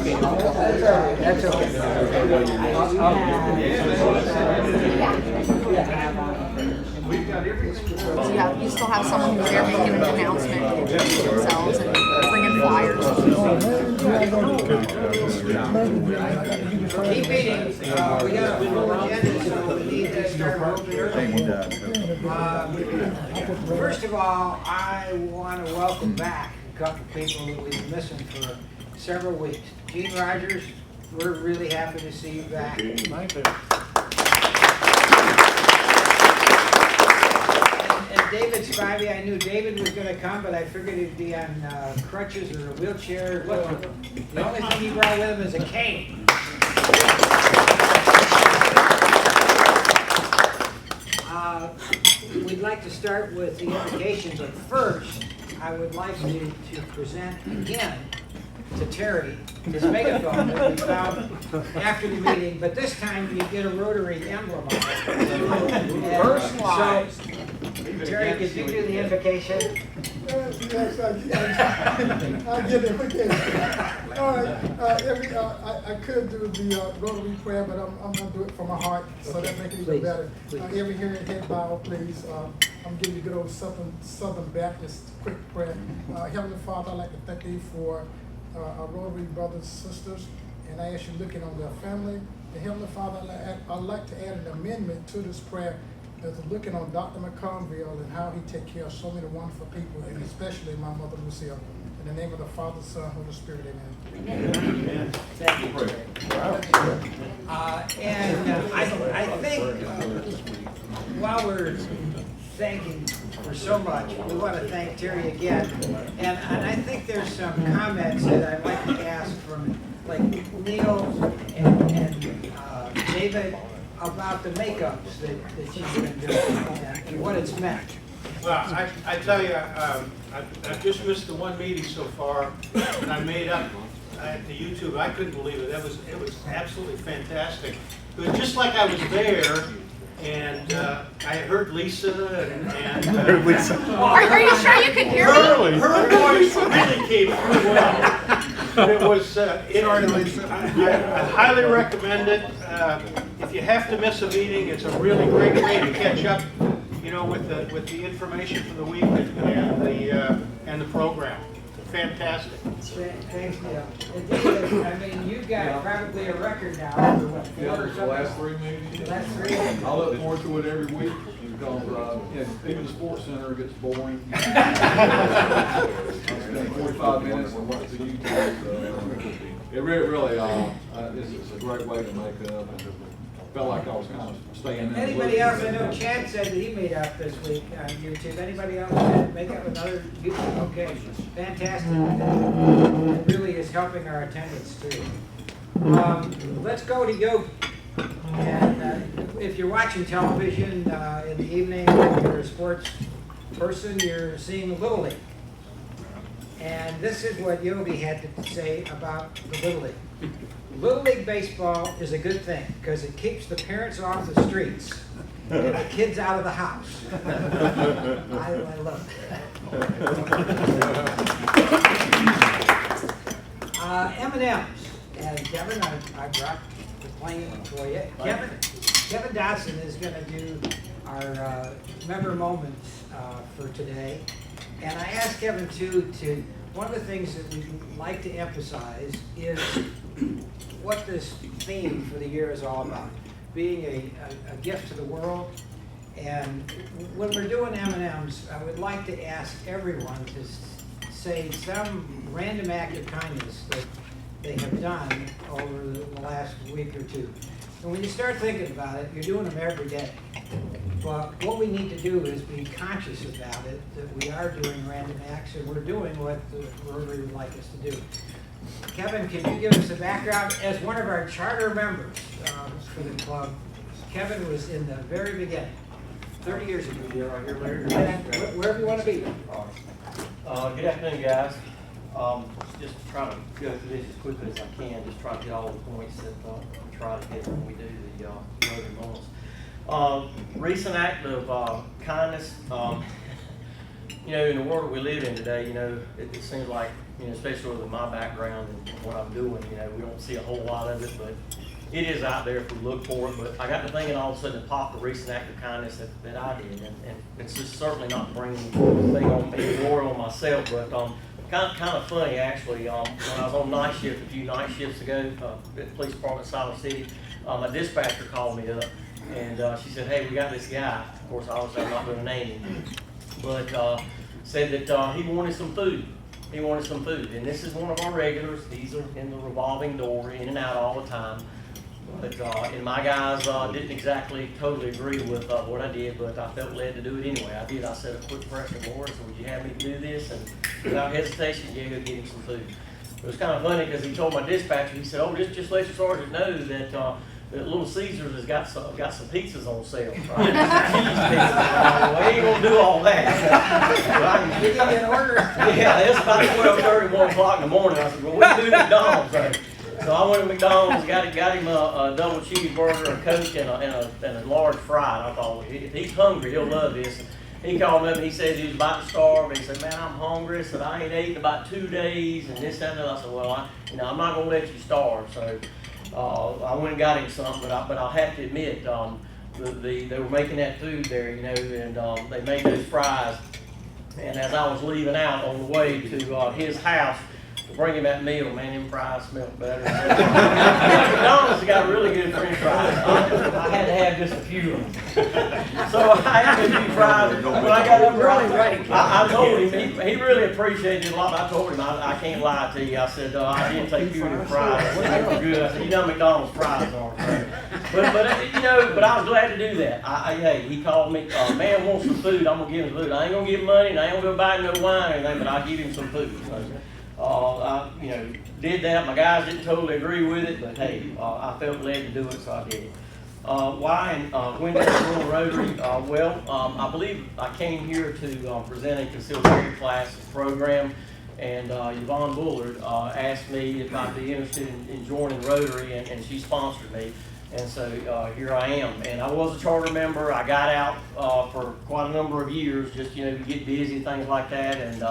That's okay. So yeah, you still have someone who's there making an announcement, introducing themselves, and bringing flyers. Keep meeting. We got a full agenda, so we need to start moving early. First of all, I want to welcome back a couple people that we've been missing for several weeks. Gene Rogers, we're really happy to see you back. And David Spivey, I knew David was going to come, but I figured he'd be on crutches or a wheelchair. Look, the only thing he brought with him is a cane. We'd like to start with the invocation, but first, I would like to present again to Terry his megaphone that we found after the meeting, but this time you get a Rotary emblem on it. Personalized. So, Terry, could you do the invocation? Yes, I get the invocation. All right, I could do the Rotary prayer, but I'm going to do it from my heart, so that makes it even better. Every head bow, please. I'm giving you good old Southern Baptist quick prayer. Heavenly Father, I'd like to thank you for our Rotary brothers and sisters, and I ask you looking on their family. And Heavenly Father, I'd like to add an amendment to this prayer as looking on Dr. McConville and how he takes care of so many wonderful people, and especially my mother Lucille. In the name of the Father, Son, Holy Spirit, amen. Amen. Thank you, Terry. I think while we're thanking for so much, we want to thank Terry again. And I think there's some comments that I'd like to ask from like Neil and David about the makeups that you've been doing and what it's meant. Well, I tell you, I've just missed the one meeting so far, and I made up at the YouTube. I couldn't believe it. It was absolutely fantastic. It was just like I was there. And I heard Lisa and Are you sure you can hear me? her voice really came through well. It was, I highly recommend it. If you have to miss a meeting, it's a really great way to catch up, you know, with the information for the week and the program. Fantastic. Thanks, Neil. I mean, you've got probably a record now for what, Yeah, the last 3 meetings. Last 3? I look forward to it every week because even the sports center gets boring. I spend 45 minutes and watch the YouTube. So, it really it's a great way to make up. And felt like I was kind of staying in. Anybody else? I know Chad said that he made up this week on YouTube. Anybody else make up another YouTube? Okay, fantastic. It really is helping our attendance too. Let's go to yoga. And if you're watching television in the evening, if you're a sports person, you're seeing Little League. And this is what Yogi had to say about the Little League. Little League baseball is a good thing because it keeps the parents off the streets and the kids out of the house. I love that. M&Ms. And Kevin, I brought the plane for you. Kevin Dodson is going to do our member moments for today. And I asked Kevin too one of the things that we like to emphasize is what this theme for the year is all about, being a gift to the world. And when we're doing M&Ms, I would like to ask everyone to say some random act of kindness that they have done over the last week or two. And when you start thinking about it, you're doing them every day. But what we need to do is be conscious about it, that we are doing random acts and we're doing what the Rotary would like us to do. Kevin, can you give us a background? As one of our charter members for the club, Kevin was in the very beginning, 30 years ago. Wherever you want to be. Good afternoon, guys. Just trying to go through this as quickly as I can, just try to get all the points that I'm trying to get when we do the Rotary Moments. Recent act of kindness. In the world we live in today, it seems like, you know, especially with my background and what I'm doing, you know, we don't see a whole lot of it, but it is out there if we look for it. But I got to thinking all of a sudden it popped a recent act of kindness that I did, and it's just certainly not bringing anything on me, glory on myself, but kind of funny actually. When I was on night shift a few night shifts ago at the police department in Silver City, a dispatcher called me up, and she said, "Hey, we got this guy." Of course, obviously I'm not going to name him, but said that he wanted some food. He wanted some food, and this is one of our regulars. He's in the revolving door, in and out all the time. But and my guys didn't exactly totally agree with what I did, but I felt led to do it anyway. I did. I said a quick prayer to the Lord, so would you have me do this? And without hesitation, yeah, go get him some food. It was kind of funny because he told my dispatcher, he said, "Oh, just let your sergeant know that Little Caesars has got some pizzas on sale, right? Cheese pizzas." Well, we ain't gonna do all that. Did you get an order? Yeah, it's about 12:30, 1 o'clock in the morning. I said, "Well, we can do McDonald's." Right? So I went to McDonald's, got him a double cheeseburger, a Coke, and a large fry. I thought, if he's hungry, he'll love this. He called me up and he said he was about to starve. And he said, "Man, I'm hungry." I said, "I ain't ate in about 2 days," and this, that, and that. I said, "Well, I'm not gonna let you starve." So I went and got him something, but I'll have to admit, they were making that food there, you know, and they made those fries. And as I was leaving out on the way to his house, bring him that meal, man, them fries smelled better. McDonald's got really good French fries. I had to have just a few of them. So I had a few fries. When I got up there, I told him, he really appreciated it a lot. I told him, I can't lie to you. I said, I didn't take few of your fries. I said, they were good. I said, "You know McDonald's fries aren't right." But you know, but I was glad to do that. Hey, he called me, "Man wants some food, I'm going to give him food. I ain't going to give him money, and I ain't going to go buy him no wine or anything, but I'll give him some food." I did that. My guys didn't totally agree with it, but hey, I felt led to do it, so I did it. Why and when did I join Rotary? I believe I came here to present a concealed carry class program, and Yvonne Bullard asked me if I'd be interested in joining Rotary, and she sponsored me. And so here I am. And I was a charter member. I got out for quite a number of years, just, you get busy and things like that. And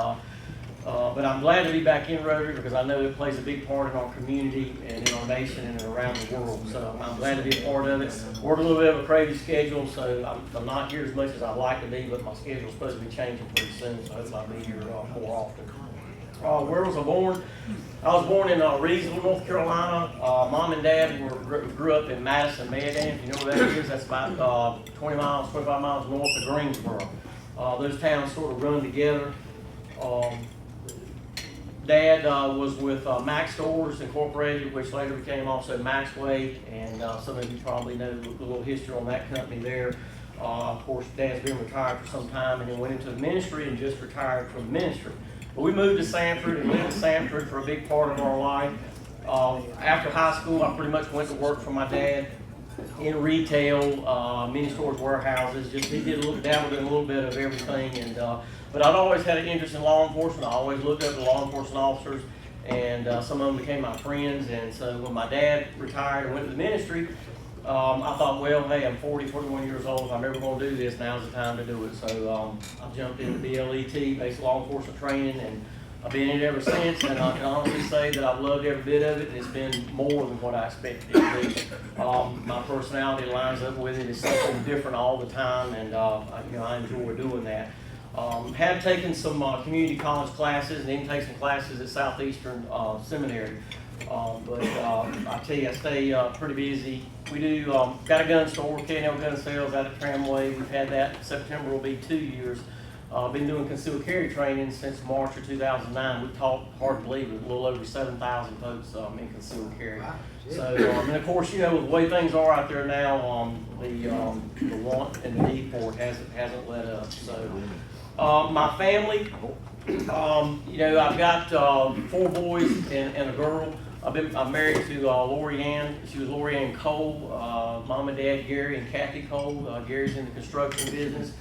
but I'm glad to be back in Rotary because I know it plays a big part in our community and in our nation and around the world. So I'm glad to be a part of it. Work a little bit of a crazy schedule, so I'm not here as much as I'd like to be, but my schedule's supposed to be changing pretty soon, so hopefully I'll be here more often. Where was I born? I was born in Reedsville, North Carolina. Mom and Dad grew up in Madison, Maydan. If you know where that is, that's about 25 miles north of Greensboro. Those towns sort of run together. Dad was with Max Stores Incorporated, which later became also Maxway, and some of you probably know the little history on that company there. Of course, Dad's been retired for some time and then went into the ministry and just retired from ministry. But we moved to Sanford and lived in Sanford for a big part of our life. After high school, I pretty much went to work for my dad in retail, mini stores, warehouses. Just he did dabbled in a little bit of everything, and but I'd always had an interest in law enforcement. I always looked up to law enforcement officers, and some of them became my friends. And so when my dad retired and went to the ministry, I thought, well, hey, I'm 41 years old. If I'm ever going to do this, now's the time to do it. So I jumped into BLET, basic law enforcement training, and I've been in it ever since. And I can honestly say that I've loved every bit of it, and it's been more than what I expected it to be. My personality lines up with it. It's something different all the time, and I enjoy doing that. Have taken some community college classes, and even taken some classes at Southeastern Seminary. But I tell you, I stay pretty busy. We do got a gun store, K&L Gun Sales out at Tramway. We've had that. September will be 2 years. Been doing concealed carry training since March of 2009. We've taught, hard to believe, a little over 7,000 folks in concealed carry. Wow. So, and of course, with the way things are out there now, the want and the need for it hasn't let up. So, my family, I've got 4 boys and a girl. I'm married to Lori Ann. She was Lori Ann Cole. Mom and Dad, Gary and Kathy Cole. Gary's in the construction business.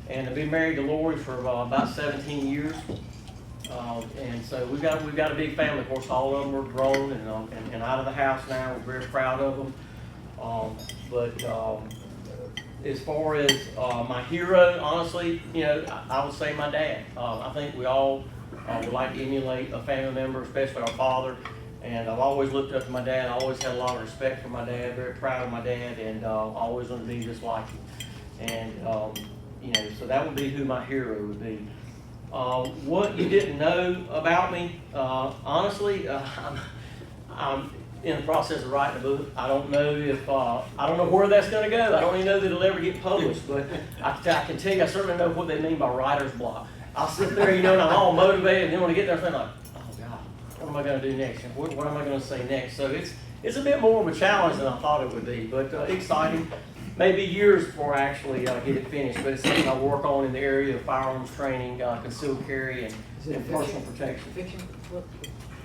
And I've been married to Lori for about 17 years. And so we've got a big family. Of course, all of them are grown and out of the house now. We're very proud of them. But as far as my hero, honestly, I would say my dad. I think we all would like to emulate a family member, especially our father. And I've always looked up to my dad. I always had a lot of respect for my dad, very proud of my dad, and always wanted to be just like him. And, you know, so that would be who my hero would be. What you didn't know about me, honestly, I'm in the process of writing a book. I don't know if, I don't know where that's going to go. I don't even know that it'll ever get published, but I can tell you, I certainly know what they mean by writer's block. I'll sit there, you know, and I'm all motivated, and then when I get there, I'm thinking like, oh God, what am I going to do next? What am I going to say next? So it's a bit more of a challenge than I thought it would be, but exciting. Maybe years before I actually get it finished, but it's something I work on in the area of firearms training, concealed carry, and personal protection. Fiction?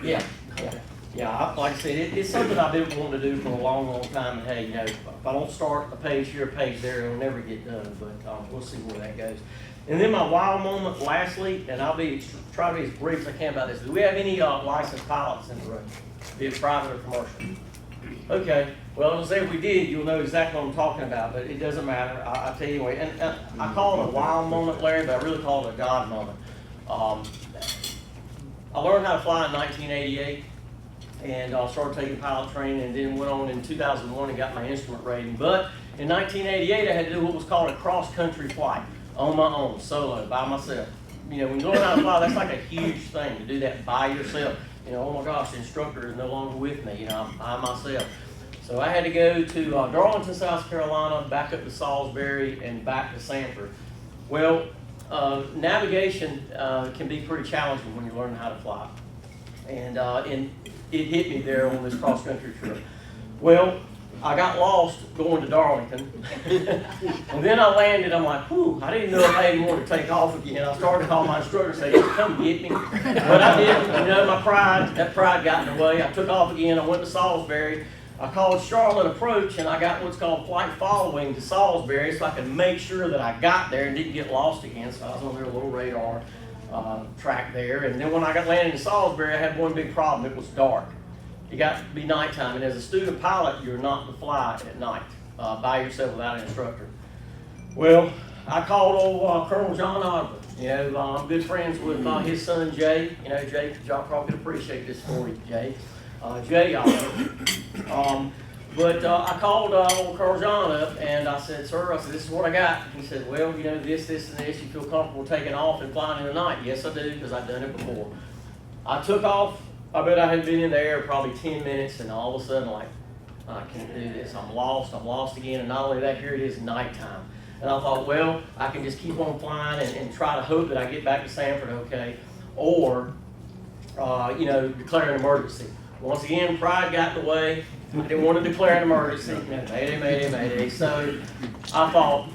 Yeah, yeah. Yeah, like I said, it's something I've been wanting to do for a long, long time, and hey, you know, if I don't start a page here, a page there, it'll never get done, but we'll see where that goes. And then my wow moment, lastly, and I'll try to be as brief as I can about this. Do we have any licensed pilots in the room, be it private or commercial? Okay, well, I'll say if we did, you'll know exactly what I'm talking about, but it doesn't matter. I'll tell you anyway. And I call it a wow moment, Larry, but I really call it a God moment. I learned how to fly in 1988. And started taking pilot training, and then went on in 2001 and got my instrument rating. But in 1988, I had to do what was called a cross-country flight on my own, solo, by myself. You know, when you learn how to fly, that's like a huge thing to do that by yourself. You know, oh my gosh, the instructor is no longer with me. You know, I'm by myself. So I had to go to Darlington, South Carolina, back up to Salisbury, and back to Sanford. Well, navigation can be pretty challenging when you're learning how to fly. And it hit me there on this cross-country trip. Well, I got lost going to Darlington. And then I landed, I'm like, whew, I didn't know if I had more to take off again. I started calling my instructor and saying, come get me. But I didn't, you know, that pride got in the way. I took off again, I went to Salisbury. I called Charlotte Approach, and I got what's called flight following to Salisbury, so I could make sure that I got there and didn't get lost again. So I was on their little radar track there. And then when I got landed in Salisbury, I had one big problem. It was dark. It got to be nighttime, and as a student pilot, you're not to fly at night by yourself without an instructor. Well, I called old Colonel John Oliver. You know, I'm good friends with his son Jay. You know, Jay, y'all probably could appreciate this for you, Jay. Jay Oliver. But I called old Colonel John up, and I said, sir, I said, this is what I got. He said, well, you know, this, and this. You feel comfortable taking off and flying in the night? Yes, I do, because I've done it before. I took off. I bet I had been in the air probably 10 minutes, and all of a sudden, like, I can't do this. I'm lost again. And not only that, here it is nighttime. And I thought, well, I can just keep on flying and try to hope that I get back to Sanford okay, or, you know, declare an emergency. Once again, pride got in the way. I didn't want to declare an emergency. You know, mayday, mayday, mayday. So I thought,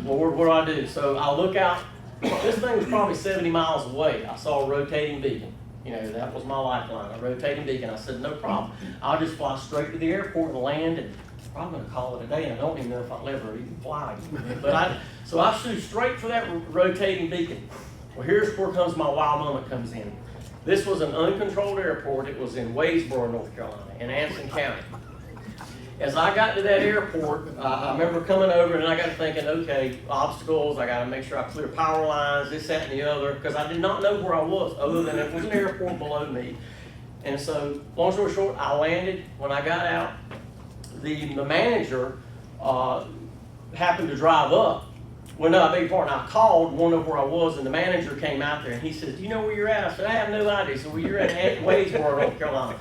Lord, what do I do? So I look out. This thing was probably 70 miles away. I saw a rotating beacon. You know, that was my lifeline, a rotating beacon. I said, no problem. I'll just fly straight to the airport and land, and I'm going to call it a day. And I don't even know if I'll ever even fly again. But so I flew straight for that rotating beacon. Well, here's where comes my wow moment comes in. This was an uncontrolled airport. It was in Jonesboro, North Carolina, in Anson County. As I got to that airport, I remember coming over and I got thinking, okay, obstacles, I got to make sure I clear power lines, this, that, and the other, because I did not know where I was, other than it was an airport below me. And so, long story short, I landed. When I got out, the manager happened to drive up. Well, no, I beg your pardon. I called, wanted to know where I was, and the manager came out there, and he says, do you know where you're at? I said, I have no idea. So, well, you're at Jonesboro, North Carolina.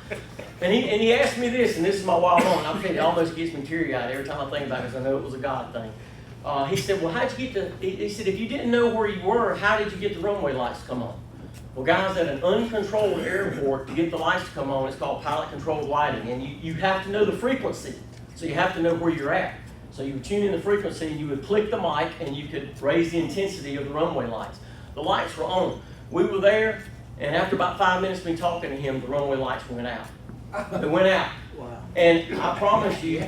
And he asked me this, and this is my wild moment. I'm telling you, it almost gets me teary-eyed every time I think about it, because I know it was a God thing. He said, well, how'd you get he said, if you didn't know where you were, how did you get the runway lights to come on? Well, guys, at an uncontrolled airport, to get the lights to come on, it's called pilot-controlled lighting, and you have to know the frequency. So you have to know where you're at. So you would tune in the frequency, and you would click the mic, and you could raise the intensity of the runway lights. The lights were on. We were there, and after about 5 minutes of me talking to him, the runway lights went out. They went out. Wow. And I promise you,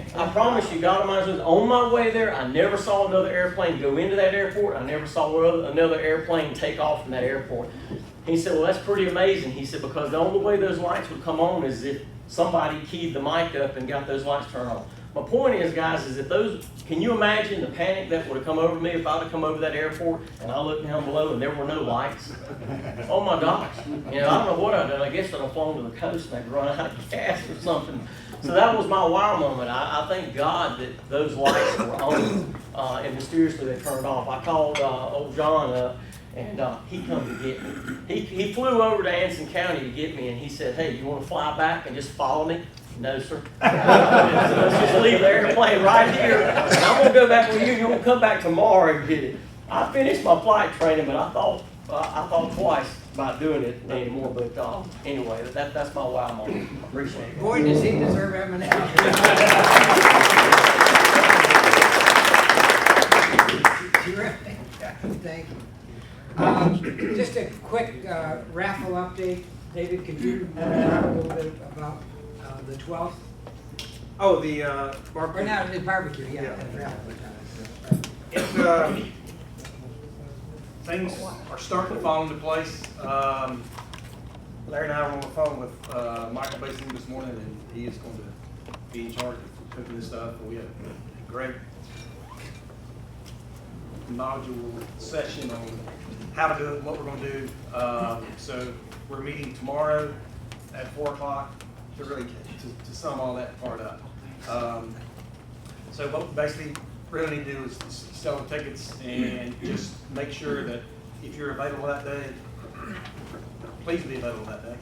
God Almighty, on my way there, I never saw another airplane go into that airport. I never saw another airplane take off from that airport. He said, well, that's pretty amazing. He said, because the only way those lights would come on is if somebody keyed the mic up and got those lights turned on. my point is, guys, is that can you imagine the panic that would have come over me if I'd have come over that airport and I looked down below and there were no lights? Oh my gosh. You know, I don't know what I'd done. I guess I'd have flown to the coast and I'd run out of gas or something. So that was my wow moment. I thank God that those lights were on and mysteriously they turned off. I called old John up and he come to get me. He flew over to Anson County to get me and he said, hey, you want to fly back and just follow me? No, sir. Let's just leave the airplane right here. And I'm going to go back with you. You're going to come back tomorrow and get it. I finished my flight training, but I thought twice about doing it anymore. But anyway, that's my wow moment. I appreciate it. Boy, does he deserve M&M. Thank you. Just a quick raffle update. David, could you talk a little bit about the 12th? Oh, the Or barbecue. not, the barbecue, yeah. Yeah. the raffle. It, things are starting to fall into place. Larry and I were on the phone with Michael Basin this morning, and he is going to be in charge of cooking this stuff. We had a great module session on how to do it, what we're going to do. So we're meeting tomorrow at 4 o'clock to really to sum all that part up. So what we basically really need to do is sell the tickets and just make sure that if you're available that day, please be available that day.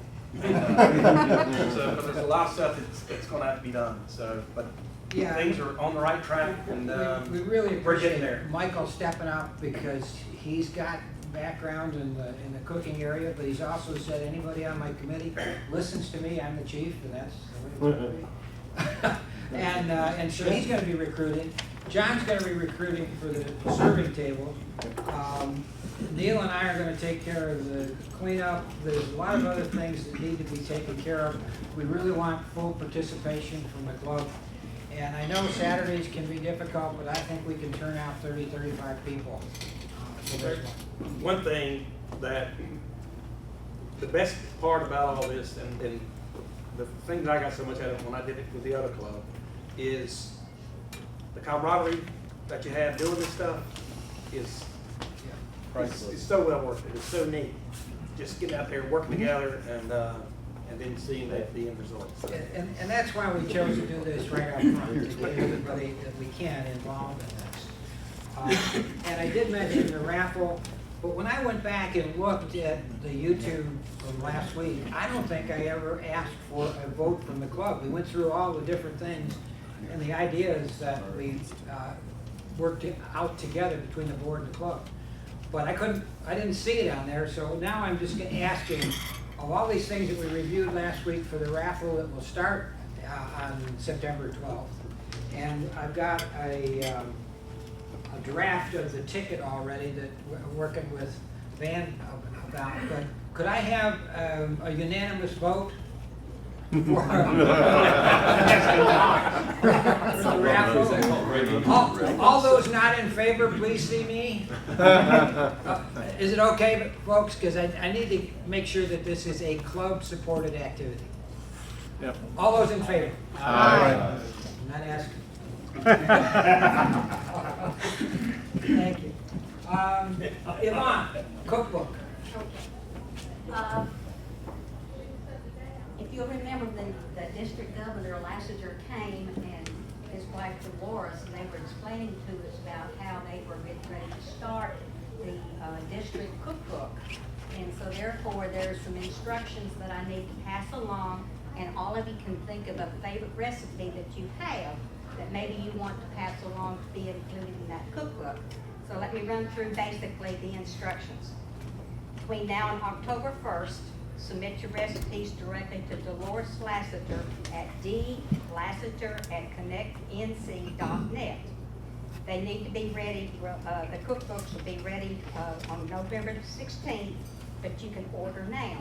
So, but there's a lot of stuff that's going to have to be done. So, but Yeah. things are on the right track, and We really we're getting appreciate there. Michael stepping up because he's got background in the cooking area, but he's also said anybody on my committee listens to me, I'm the chief, and that's the way it's going to be. And so he's going to be recruiting. John's going to be recruiting for the serving table. Neil and I are going to take care of the cleanup. There's a lot of other things that need to be taken care of. We really want full participation from the club. And I know Saturdays can be difficult, but I think we can turn out 30, 35 people for this one. One thing that the best part about all this, and the thing that I got so much out of when I did it with the other club, is the camaraderie that you have doing this stuff is it's so well worth it. It's so neat. Just getting out there, working together, and then seeing the end results. So. And that's why we chose to do this right up front, to get everybody that we can involved in this. And I did mention the raffle, but when I went back and looked at the YouTube from last week, I don't think I ever asked for a vote from the club. We went through all the different things, and the idea is that we worked it out together between the board and the club. But I didn't see it on there, so now I'm just asking, of all these things that we reviewed last week for the raffle that will start on September 12th, and I've got a draft of the ticket already that we're working with Van about, but could I have a unanimous vote for the raffle? All those not in favor, please see me. Is it okay, folks? Because I need to make sure that this is a club-supported activity. Yep. All those in favor? Aye. I'm not asking. Thank you. Yvonne, cookbook. If you'll remember, the district governor, Lassiter, came and his wife Dolores, and they were explaining to us about how they were getting ready to start the district cookbook. And so therefore, there's some instructions that I need to pass along, and all of you can think of a favorite recipe that you have that maybe you want to pass along to be included in that cookbook. So let me run through basically the instructions. Between now and October 1st, submit your recipes directly to Dolores Lassiter at dlassiter@connectnc.net. They need to be ready, the cookbooks will be ready on November the 16th, but you can order now.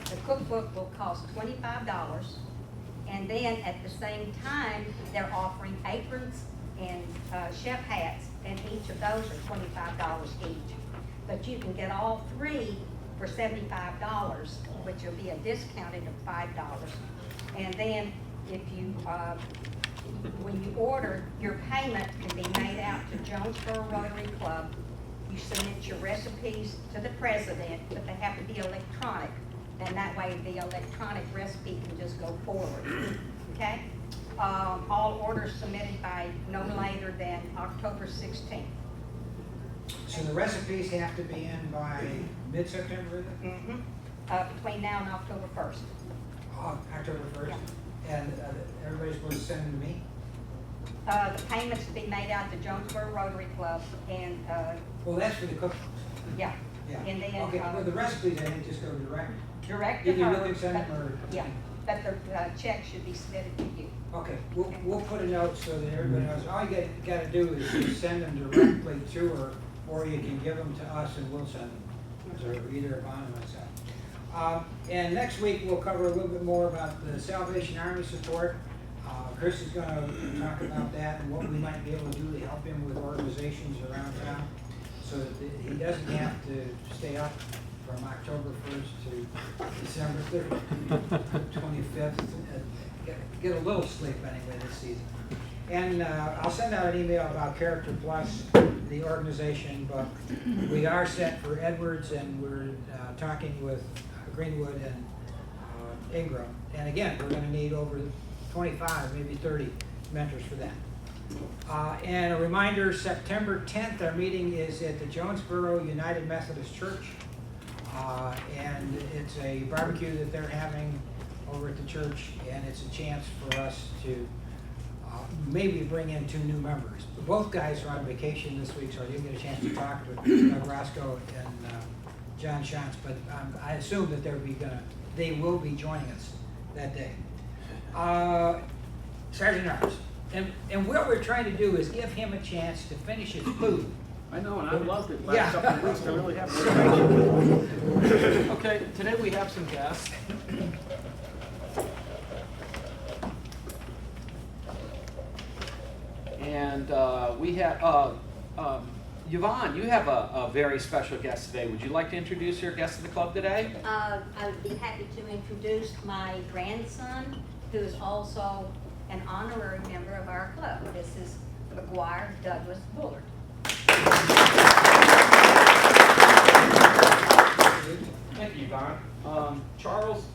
The cookbook will cost $25, and then at the same time, they're offering aprons and chef hats, and each of those are $25 each. But you can get all three for $75, which will be a discounted of $5. And then if you when you order, your payment can be made out to Jonesboro-Rotary Club. You submit your recipes to the president, but they have to be electronic. And that way the electronic recipe can just go forward, okay? All orders submitted by no later than October 16th. So the recipes have to be in by mid-September, is it? Between now and October 1st. October 1st? Yeah. And everybody's supposed to send them to me? The payments to be made out to Jonesboro Rotary Club and, Well, that's for the cookbooks. yeah. Yeah. And then, Okay, well, the recipes, I think, just go direct. direct to Either her. you can send them or. Yeah, but the check should be submitted to you. Okay, we'll put a note so that everybody knows, all you gotta do is just send them directly to her, or you can give them to us and we'll send them. So either Yvonne or myself. And next week, we'll cover a little bit more about the Salvation Army support. Chris is gonna talk about that and what we might be able to do to help him with organizations around town, so that he doesn't have to stay up from October 1st to December 25th. Get a little sleep anyway this season. And I'll send out an email about Character Plus, the organization, but we are set for Edwards, and we're talking with Greenwood and Ingram. And again, we're gonna need over 25, maybe 30 mentors for that. And a reminder, September 10th, our meeting is at the Jonesboro United Methodist Church. And it's a barbecue that they're having over at the church, and it's a chance for us to maybe bring in 2 new members. Both guys are on vacation this week, so I didn't get a chance to talk with Roscoe and John Shantz, but I assume that they will be joining us that day. Sergeant Arms, and what we're trying to do is give him a chance to finish his food. I know, and I loved it Yeah. last couple of weeks. I really have. Okay, today we have some guests. And we have, Yvonne, you have a very special guest today. Would you like to introduce your guest of the club today? I would be happy to introduce my grandson, who is also an honorary member of our club. This is McGuire Douglas Bullard. Thank you, Yvonne. Charles,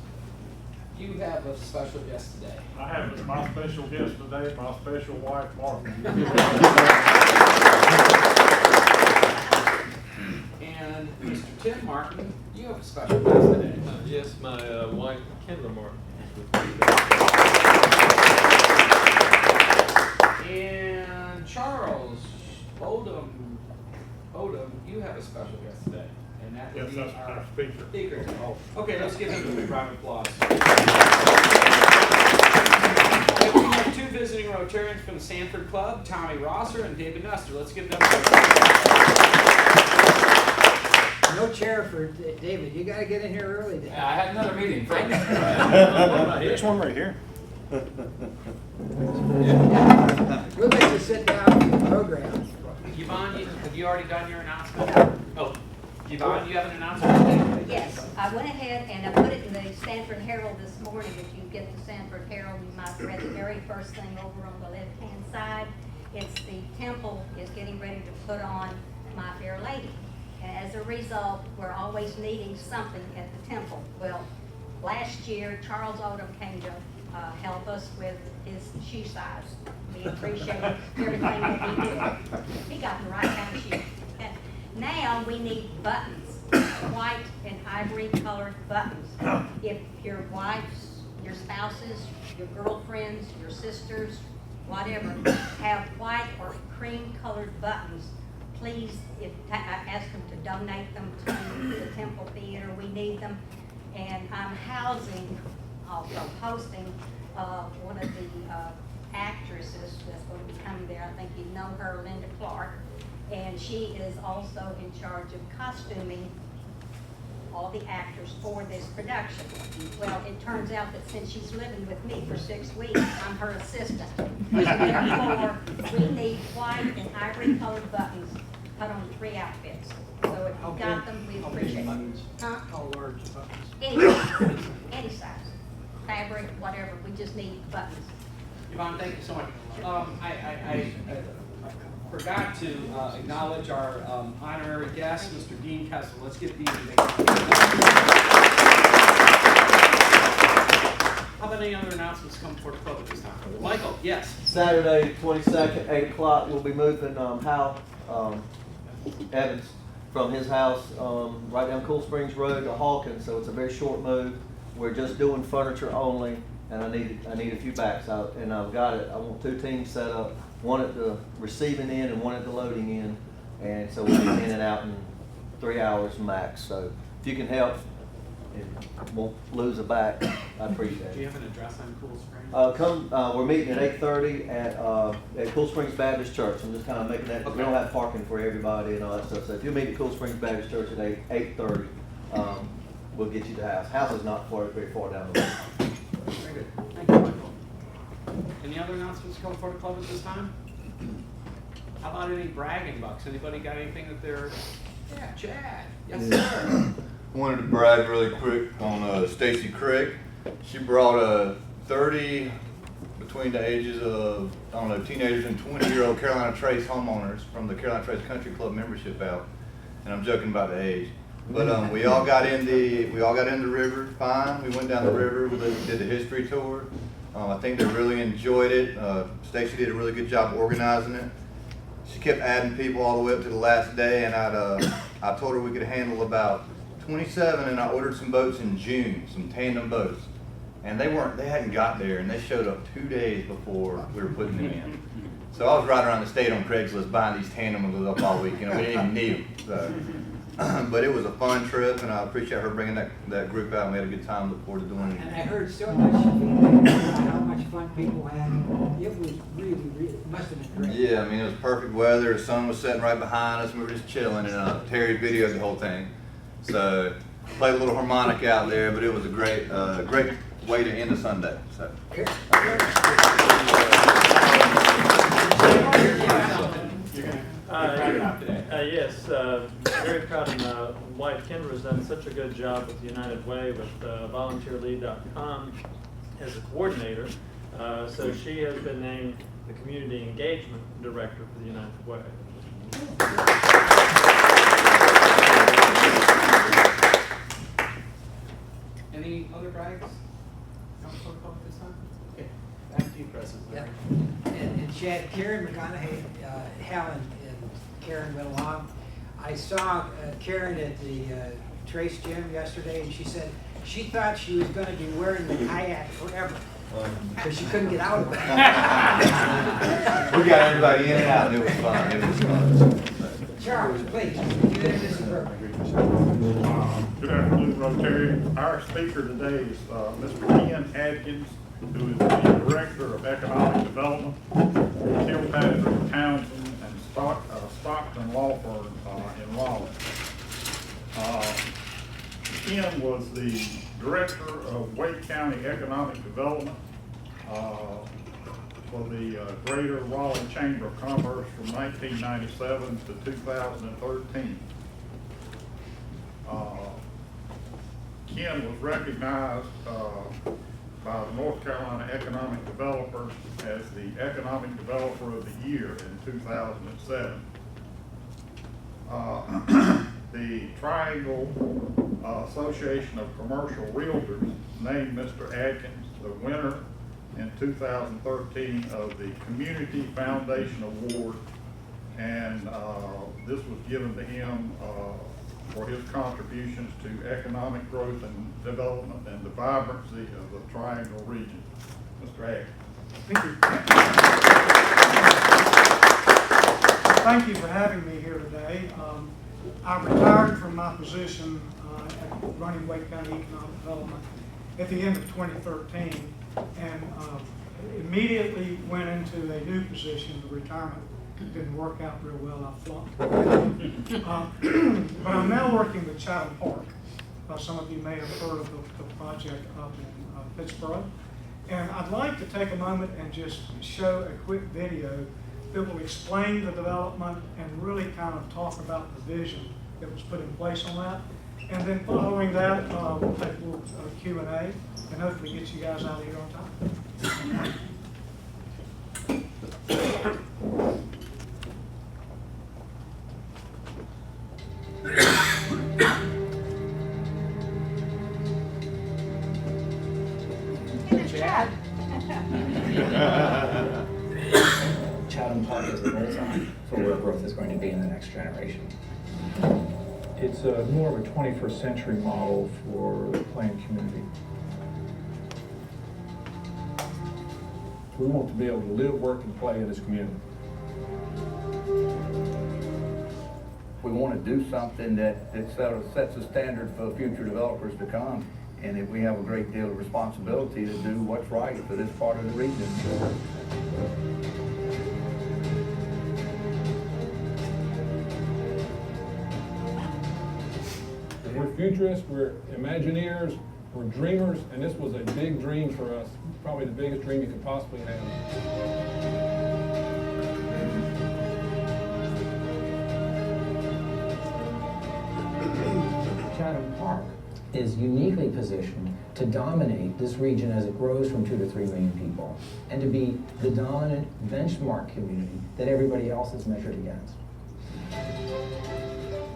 you have a special guest today. I have my special guest today, my special wife, Martha. And Mr. Tim Martin, you have a special guest today. Yes, my wife, Kendra Martin. And Charles Odom, you have a special guest today. And that would Yes, be that's our our speaker. speaker. Okay, let's give him a big round of applause. We have 2 visiting Rotarians from the Sanford Club, Tommy Rosser and David Nestor. Let's give them No chair for David, you gotta get in here early, David. I had another meeting. This one right here. We'll make you sit down for the program. Yvonne, have you already done your announcement? Oh, Yvonne, you have an announcement? Yes, I went ahead and I put it in the Sanford Herald this morning. If you get the Sanford Herald, you might read the very first thing over on the left-hand side. It's the temple is getting ready to put on My Fair Lady. And as a result, we're always needing something at the temple. Well, last year, Charles Odom came to help us with his shoe size. We appreciate everything that he did. He got the right kind of shoe. Now we need buttons, white and ivory colored buttons. If your wife's, your spouses, your girlfriends, your sisters, whatever, have white or cream colored buttons, please, ask them to donate them to the Temple Theater. We need them. And I'm hosting one of the actresses that's going to be coming there. I think you know her, Linda Clark. And she is also in charge of costuming all the actors for this production. Well, it turns out that since she's living with me for 6 weeks, I'm her assistant. Therefore, we need white and ivory colored buttons put on 3 outfits. So if you got them, we appreciate it. Huh? How large buttons? Any size, fabric, whatever, we just need buttons. Yvonne, thank you so much. I forgot to acknowledge our honorary guest, Mr. Dean Kessel. Let's give Dean a big round. How about any other announcements come before the club at this time? Michael, yes. Saturday, 22nd, 8 o'clock, we'll be moving Hal Evans from his house right down Cool Springs Road to Hawkins, so it's a very short move. We're just doing furniture only, and I need a few backs out, and I've got it. I want 2 teams set up, one at the receiving end and one at the loading end, and so we'll be in and out in 3 hours max. So if you can help and won't lose a back, I appreciate it. Do you have an address on Cool Springs? We're meeting at 8:30 at Cool Springs Baptist Church. I'm just kind of making that, we don't have parking for everybody and all that stuff. So if you meet at Cool Springs Baptist Church at 8:30, we'll get you to the house. House is not very far down the road. Very good. Thank you, Michael. Any other announcements come before the club at this time? How about any bragging bucks? Anybody got anything that they're, yeah, Chad. Yes, sir. Wanted to brag really quick on Stacy Craig. She brought 30 between the ages of, I don't know, teenagers and 20-year-old Carolina Trace homeowners from the Carolina Trace Country Club membership out. And I'm joking about the age. But we all got in the river fine. We went down the river, we did the history tour. I think they really enjoyed it. Stacy did a really good job organizing it. She kept adding people all the way up to the last day, and I told her we could handle about 27, and I ordered some boats in June, some tandem boats. And they hadn't got there, and they showed up 2 days before we were putting them in. So I was riding around the state on Craigslist buying these tandem ones up all week. You know, we didn't even need them. So, but it was a fun trip, and I appreciate her bringing that group out. And we had a good time. Look forward to doing it. And I heard so much feedback about how much fun people had. It was really, it must have been great. Yeah, I mean, it was perfect weather. The sun was setting right behind us. We were just chilling, and Terry videoed the whole thing. So played a little harmonica out there, but it was a great way to end a Sunday. So. Yes, very proud of my wife Kendra has done such a good job with United Way with volunteerlead.com as a coordinator. So she has been named the Community Engagement Director for the United Way. Any other brags? Come before the club at this time? Okay. Back to you, President. Yep. And Chad, Karen McConaughey, Helen and Karen went along. I saw Karen at the Trace Gym yesterday, and she said she thought she was going to be wearing the kayak forever because she couldn't get out of it. We got everybody in and out, and it was fun. It was fun. Charles, please. This is perfect. Good afternoon, Rotary. Our speaker today is Mr. Ken Adkins, who is the Director of Economic Development for Kilpatrick, Townsend, and Stockton Law Firm in Raleigh. Ken was the Director of Wake County Economic Development for the Greater Raleigh Chamber of Commerce from 1997 to 2013. Ken was recognized by the North Carolina Economic Developer as the Economic Developer of the Year in 2007. The Triangle Association of Commercial Realtors named Mr. Adkins the winner in 2013 of the Community Foundation Award, and this was given to him for his contributions to economic growth and development and the vibrancy of the Triangle region. Mr. Adkins. Thank you. Thank you for having me here today. I retired from my position running Wake County Economic Development at the end of 2013, and immediately went into a new position. The retirement didn't work out real well. I flunked. But I'm now working with Chatham Park. Some of you may have heard of the project up in Pittsburgh. And I'd like to take a moment and just show a quick video that will explain the development and really kind of talk about the vision that was put in place on that. And then following that, we'll take a little Q&A and hopefully get you guys out of here on time. Chatham Park is the bullseye for where growth is going to be in the next generation. It's more of a 21st century model for the planned community. We want to be able to live, work, and play in this community. We want to do something that sets a standard for future developers to come, and that we have a great deal of responsibility to do what's right for this part of the region. We're futurists, we're Imagineers, we're dreamers, and this was a big dream for us, probably the biggest dream you could possibly have. Chatham Park is uniquely positioned to dominate this region as it grows from 2 to 3 million people, and to be the dominant benchmark community that everybody else is measured against.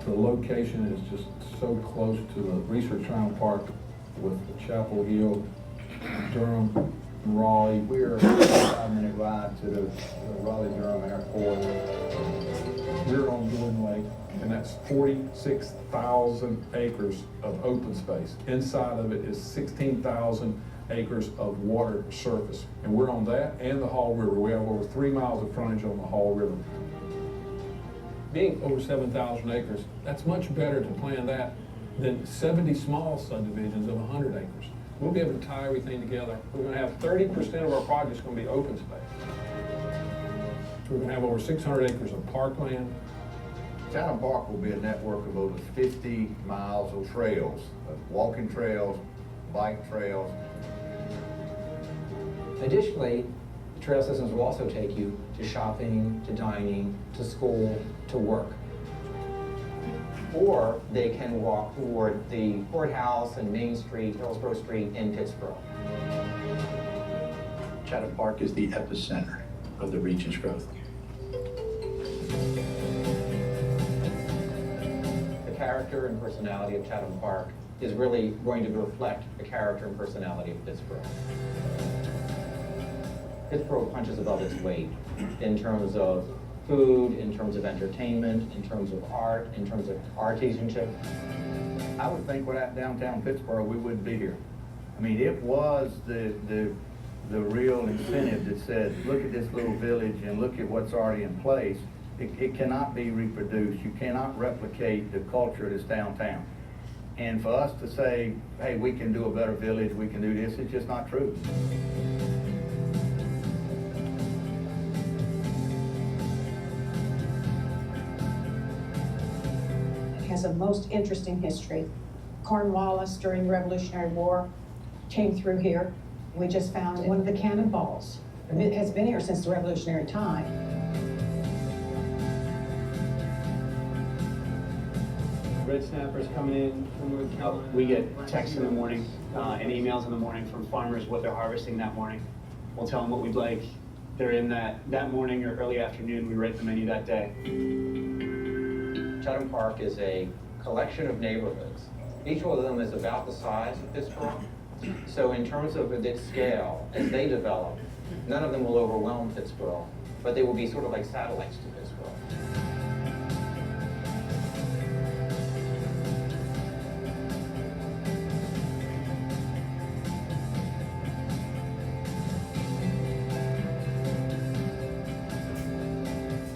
The location is just so close to the Research Triangle Park with Chapel Hill, Durham, and Raleigh. We're a 5-minute ride to the Raleigh-Durham Airport. We're on Glen Lake, and that's 46,000 acres of open space. Inside of it is 16,000 acres of water surface. And we're on that and the Hall River. We have over 3 miles of frontage on the Hall River. Being over 7,000 acres, that's much better to plan that than 70 small subdivisions of 100 acres. We'll be able to tie everything together. We're going to have 30% of our projects going to be open space. We're going to have over 600 acres of parkland. Chatham Park will be a network of over 50 miles of trails, walking trails, bike trails. Additionally, trail systems will also take you to shopping, to dining, to school, to work. Or they can walk toward the courthouse and Main Street, Hillsborough Street in Pittsburgh. Chatham Park is the epicenter of the region's growth. The character and personality of Chatham Park is really going to reflect the character and personality of Pittsburgh. Pittsburgh punches above its weight in terms of food, in terms of entertainment, in terms of art, in terms of artisanship. I would think without downtown Pittsburgh, we wouldn't be here. I mean, it was the real incentive that said, look at this little village and look at what's already in place. It cannot be reproduced. You cannot replicate the culture that's downtown. And for us to say, hey, we can do a better village, we can do this, it's just not true. Has a most interesting history. Cornwallis during the Revolutionary War came through here. We just found one of the cannonballs. It has been here since the Revolutionary time. Red snappers coming in from North Carolina. We get texts in the morning and emails in the morning from farmers what they're harvesting that morning. We'll tell them what we'd like. They're in that morning or early afternoon. We write the menu that day. Chatham Park is a collection of neighborhoods. Each one of them is about the size of Pittsburgh. So in terms of its scale, as they develop, none of them will overwhelm Pittsburgh, but they will be sort of like satellites to Pittsburgh.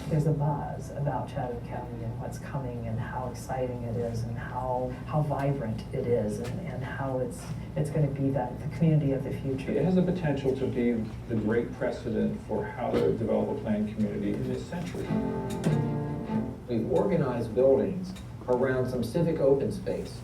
There's a buzz about Chatham County and what's coming and how exciting it is and how vibrant it is and how it's going to be the community of the future. It has the potential to be the great precedent for how to develop a planned community in this century. We've organized buildings around some civic open space.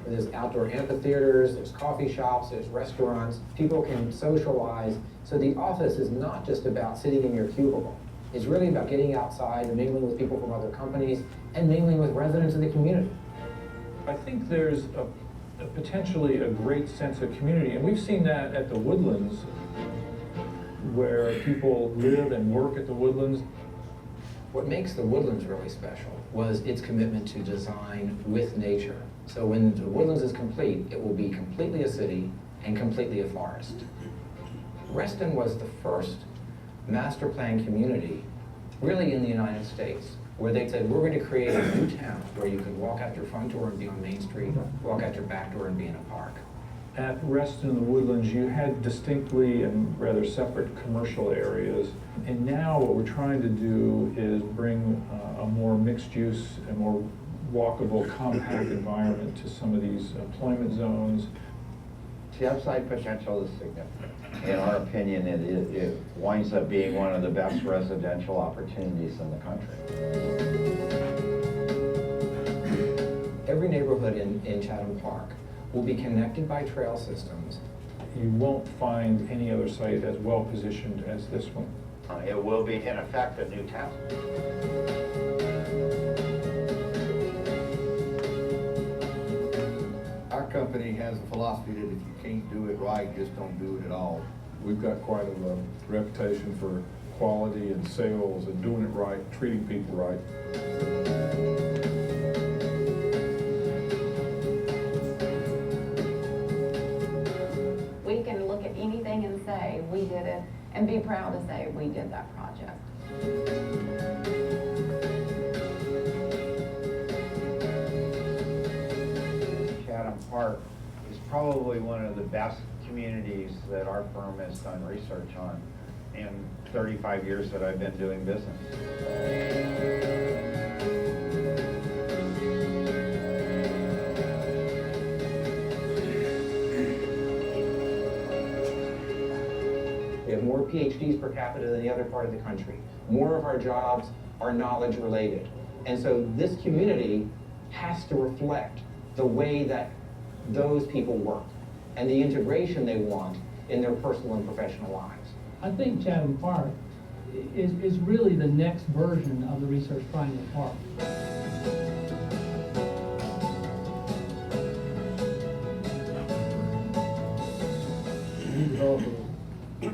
There's outdoor amphitheaters, there's coffee shops, there's restaurants. People can socialize. So the office is not just about sitting in your cubicle. It's really about getting outside and mingling with people from other companies and mingling with residents of the community. I think there's potentially a great sense of community, and we've seen that at the Woodlands, where people live and work at the Woodlands. What makes the Woodlands really special was its commitment to design with nature. So when the Woodlands is complete, it will be completely a city and completely a forest. Reston was the first master plan community really in the United States where they said, we're going to create a new town where you can walk out your front door and be on Main Street, walk out your back door and be in a park. At Reston in the Woodlands, you had distinctly and rather separate commercial areas. And now what we're trying to do is bring a more mixed use and more walkable, compact environment to some of these employment zones. The upside potential is significant. In our opinion, it winds up being one of the best residential opportunities in the country. Every neighborhood in Chatham Park will be connected by trail systems. You won't find any other site as well positioned as this one. It will be, in effect, a new town. Our company has a philosophy that if you can't do it right, just don't do it at all. We've got quite a reputation for quality and sales and doing it right, treating people right. We can look at anything and say we did it and be proud to say we did that project. Chatham Park is probably one of the best communities that our firm has done research on in 35 years that I've been doing business. We have more PhDs per capita than the other part of the country. More of our jobs are knowledge related. And so this community has to reflect the way that those people work and the integration they want in their personal and professional lives. I think Chatham Park is really the next version of the Research Triangle Park. Any developer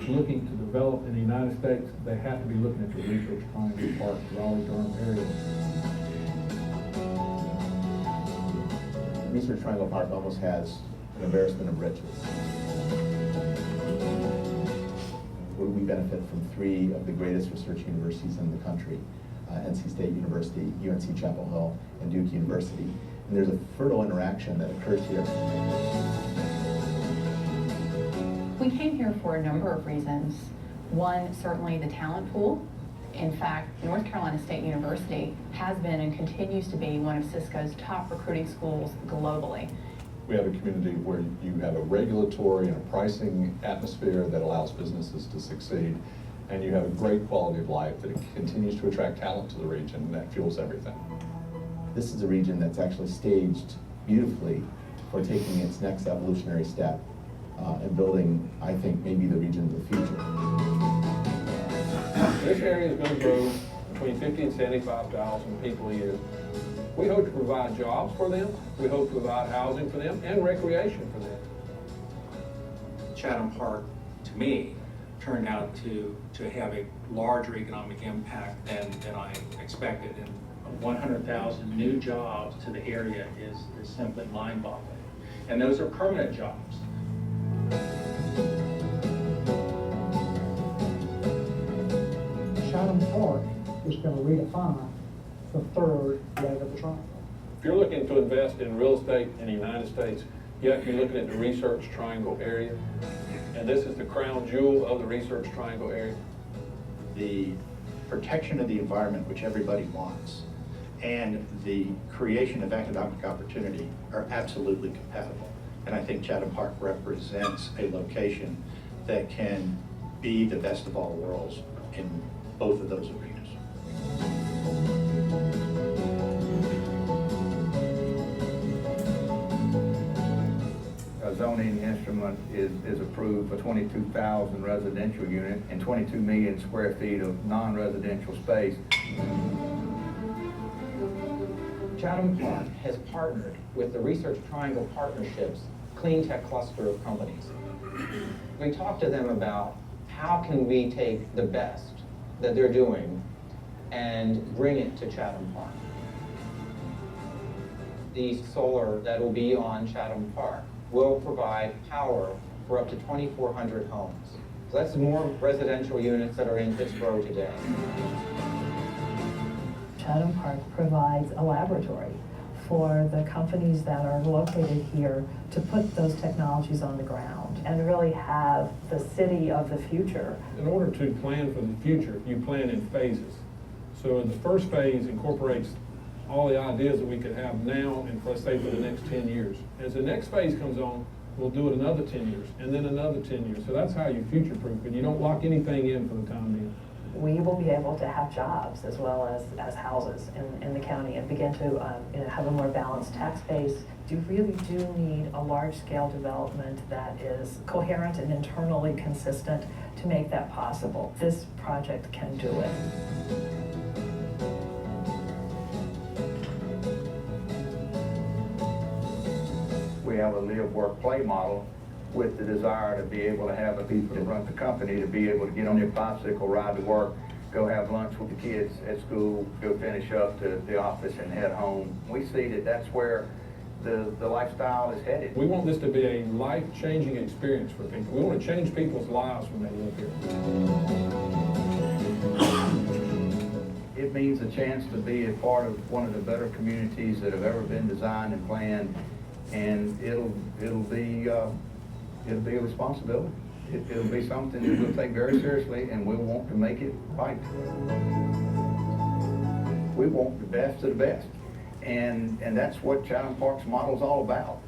looking to develop in the United States, they have to be looking at the Research Triangle Park, Raleigh-Durham area. Research Triangle Park almost has an embarrassment of riches. We benefit from 3 of the greatest research universities in the country, NC State University, UNC Chapel Hill, and Duke University. And there's a fertile interaction that occurs here. We came here for a number of reasons. One, certainly the talent pool. In fact, North Carolina State University has been and continues to be one of Cisco's top recruiting schools globally. We have a community where you have a regulatory and a pricing atmosphere that allows businesses to succeed, and you have a great quality of life that continues to attract talent to the region, and that fuels everything. This is a region that's actually staged beautifully for taking its next evolutionary step and building, I think, maybe the region of the future. This area is going to grow between 50 and 75,000 people a year. We hope to provide jobs for them, we hope to provide housing for them, and recreation for them. Chatham Park, to me, turned out to have a larger economic impact than I expected. And 100,000 new jobs to the area is simply mind-boggling. And those are permanent jobs. Chatham Park is going to redefine the third leg of the triangle. If you're looking to invest in real estate in the United States, you have to be looking at the Research Triangle area. And this is the crown jewel of the Research Triangle area. The protection of the environment, which everybody wants, and the creation of economic opportunity are absolutely compatible. And I think Chatham Park represents a location that can be the best of all worlds in both of those arenas. A zoning instrument is approved for 22,000 residential units and 22 million square feet of non-residential space. Chatham Park has partnered with the Research Triangle Partnership's clean tech cluster of companies. We talked to them about how can we take the best that they're doing and bring it to Chatham Park. The solar that will be on Chatham Park will provide power for up to 2,400 homes. So that's more residential units that are in Pittsboro today. Chatham Park provides a laboratory for the companies that are located here to put those technologies on the ground and really have the city of the future. In order to plan for the future, you plan in phases. So the first phase incorporates all the ideas that we could have now and let's say for the next 10 years. As the next phase comes on, we'll do it another 10 years and then another 10 years. So that's how you future-proof it. You don't lock anything in for the time being. We will be able to have jobs as well as houses in the county and begin to have a more balanced tax base. You really do need a large-scale development that is coherent and internally consistent to make that possible. This project can do it. We have a live, work, play model with the desire to be able to have the people that run the company to be able to get on their bicycle, ride to work, go have lunch with the kids at school, go finish up to the office and head home. We see that that's where the lifestyle is headed. We want this to be a life-changing experience for people. We want to change people's lives when they live here. It means a chance to be a part of one of the better communities that have ever been designed and planned, and it'll be a responsibility. It'll be something that we'll take very seriously, and we'll want to make it right. We want the best of the best, and that's what Chatham Park's model is all about.